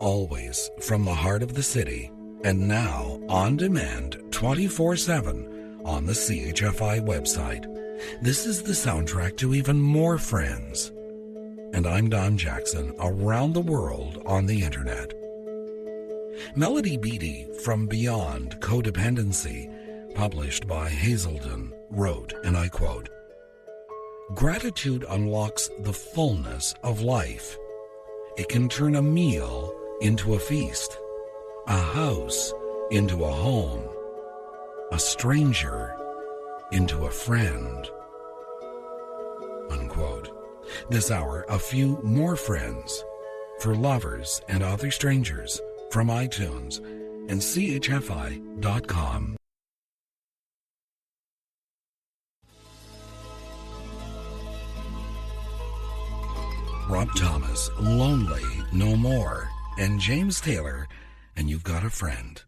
always from the heart of the city, and now on demand 24/7 on the CHFI website. This is the soundtrack to even more Friends. And I'm Don Jackson, around the world on the internet. Melody Beattie from Beyond Codependency, published by Hazelden, wrote, and I quote, "Gratitude unlocks the fullness of life. It can turn a meal into a feast, a house into a home, a stranger into a friend." Unquote. This hour, a few more friends for lovers and other strangers from iTunes and CHFI.com. Rob Thomas, Lonely No More, and James Taylor, and You've Got a Friend.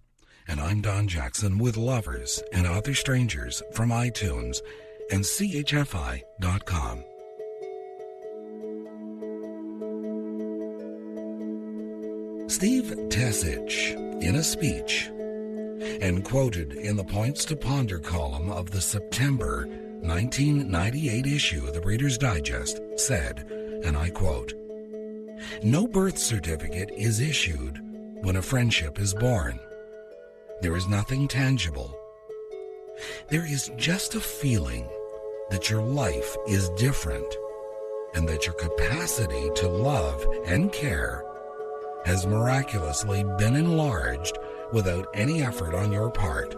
And I'm Don Jackson with Lovers and Other Strangers from iTunes and CHFI.com. Steve Tessich, in a speech, and quoted in the Points to Ponder column of the September 1998 issue of the Reader's Digest, said, and I quote, "No birth certificate is issued when a friendship is born. There is nothing tangible. There is just a feeling that your life is different and that your capacity to love and care has miraculously been enlarged without any effort on your part.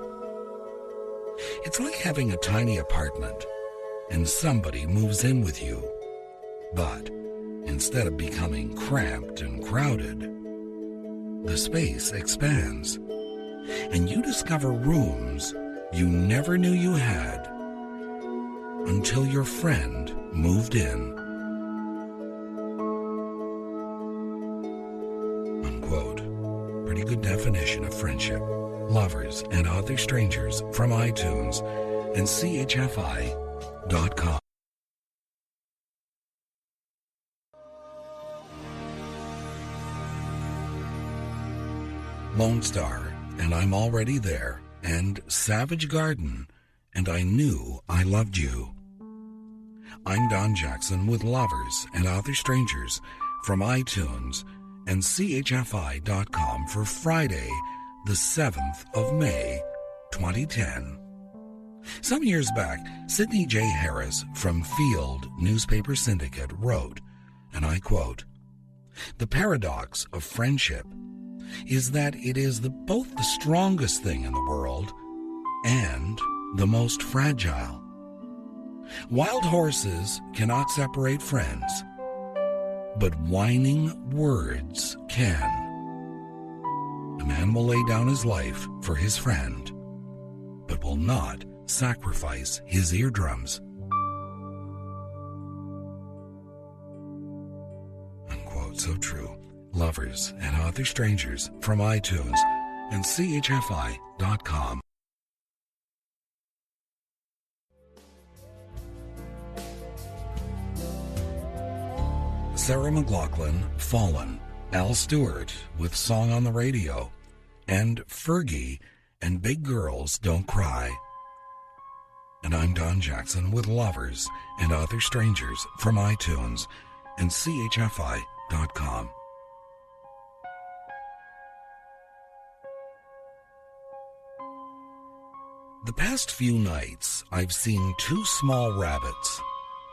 It's like having a tiny apartment and somebody moves in with you, but instead of becoming cramped and crowded, the space expands, and you discover rooms you never knew you had until your friend moved in." Unquote. Pretty good definition of friendship. Lovers and Other Strangers from iTunes and CHFI.com. Lonestar, and I'm Already There, and Savage Garden, and I Knew I Loved You. I'm Don Jackson with Lovers and Other Strangers from iTunes and CHFI.com for Friday, the 7th of May, 2010. Some years back, Sidney J. Harris from Field Newspaper Syndicate wrote, and I quote, "The paradox of friendship is that it is both the strongest thing in the world and the most fragile. Wild horses cannot separate friends, but whining words can. A man will lay down his life for his friend, but will not sacrifice his eardrums." Unquote. So true. Lovers and Other Strangers from iTunes and CHFI.com. Sarah McLachlan, Fallen, Al Stewart with Song on the Radio, and Fergie and Big Girls Don't Cry. And I'm Don Jackson with Lovers and Other Strangers from iTunes and CHFI.com. The past few nights, I've seen two small rabbits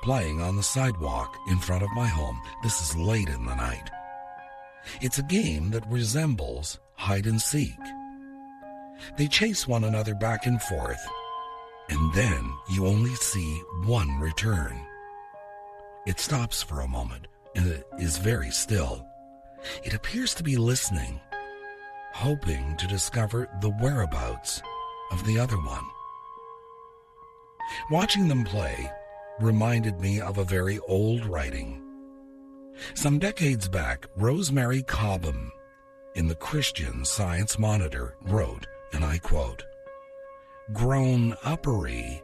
playing on the sidewalk in front of my home. This is late in the night. It's a game that resembles hide and seek. They chase one another back and forth, and then you only see one return. It stops for a moment, and it is very still. It appears to be listening, hoping to discover the whereabouts of the other one. Watching them play reminded me of a very old writing. Some decades back, Rosemary Cobham in the Christian Science Monitor wrote, and I quote, "Grown-uppery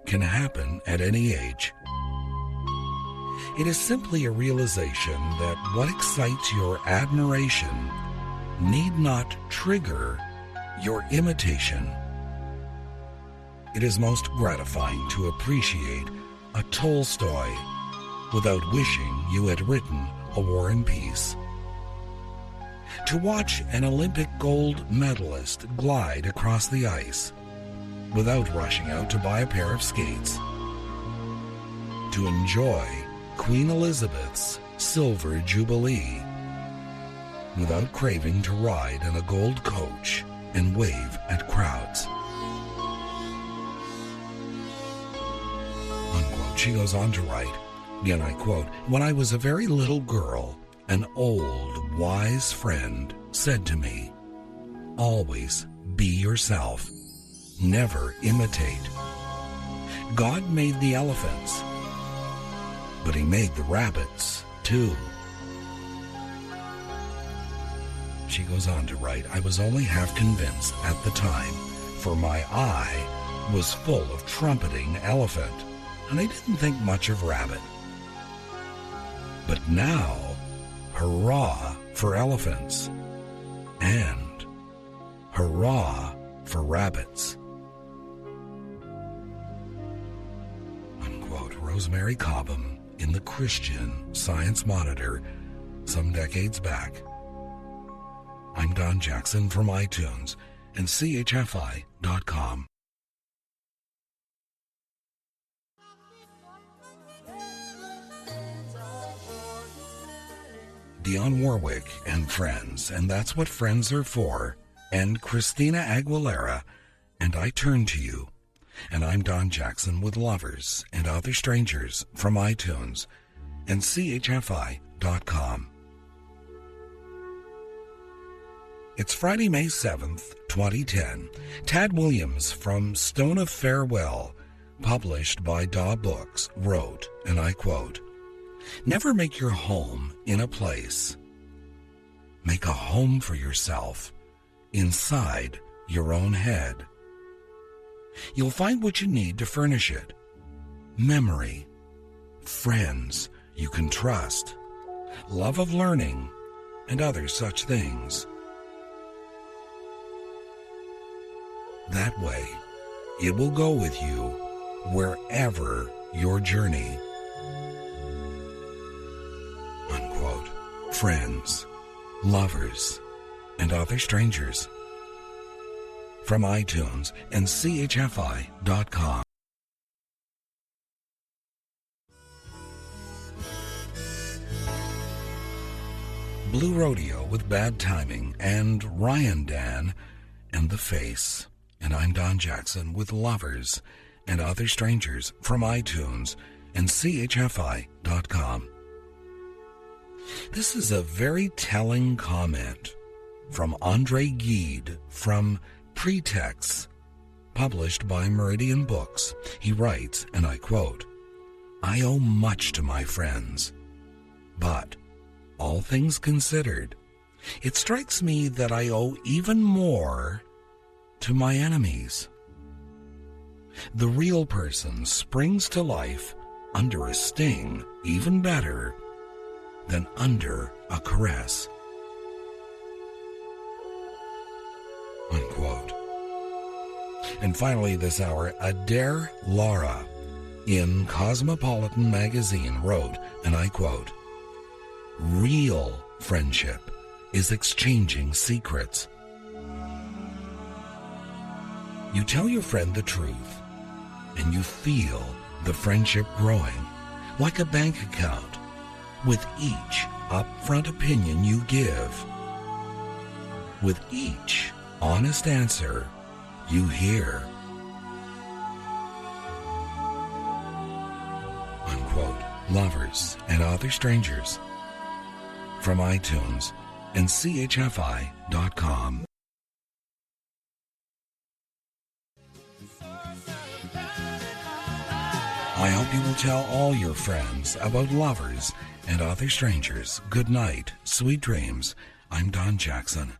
can happen at any age. It is simply a realization that what excites your admiration need not trigger your imitation. It is most gratifying to appreciate a Tolstoy without wishing you had written A War and Peace. To watch an Olympic gold medalist glide across the ice without rushing out to buy a pair of skates. To enjoy Queen Elizabeth's Silver Jubilee without craving to ride in a gold coach and wave at crowds. Unquote. She goes on to write, again I quote, "When I was a very little girl, an old, wise friend said to me, 'Always be yourself. Never imitate. God made the elephants, but he made the rabbits too.'" She goes on to write, "I was only half convinced at the time, for my eye was full of trumpeting elephant, and I didn't think much of rabbit. But now, hurrah for elephants, and hurrah for rabbits." Unquote. Rosemary Cobham in the Christian Science Monitor some decades back. I'm Don Jackson from iTunes and CHFI.com. Dionne Warwick and Friends, and That's What Friends Are For, and Christina Aguilera, and I Turn to You. And I'm Don Jackson with Lovers and Other Strangers from iTunes and CHFI.com. It's Friday, May 7th, 2010. Tad Williams from Stone of Farewell, published by Daw Books, wrote, and I quote, "Never make your home in a place. Make a home for yourself inside your own head. You'll find what you need to furnish it. Memory, friends you can trust, love of learning, and other such things. That way, it will go with you wherever your journey." Unquote. Friends, lovers, and other strangers. From iTunes and CHFI.com. Blue Rodeo with Bad Timing and RyanDan and The Face. And I'm Don Jackson with Lovers and Other Strangers from iTunes and CHFI.com. This is a very telling comment from Andre Gide from Pretexts, published by Meridian Books. He writes, and I quote, "I owe much to my friends, but, all things considered, it strikes me that I owe even more to my enemies. The real person springs to life under a sting even better than under a caress." Unquote. And finally this hour, Adair Lara in Cosmopolitan magazine wrote, and I quote, "Real friendship is exchanging secrets. You tell your friend the truth, and you feel the friendship growing like a bank account with each upfront opinion you give, with each honest answer you hear." Unquote. Lovers and Other Strangers from iTunes and CHFI.com. I hope you will tell all your friends about Lovers and Other Strangers. Good night, sweet dreams. I'm Don Jackson.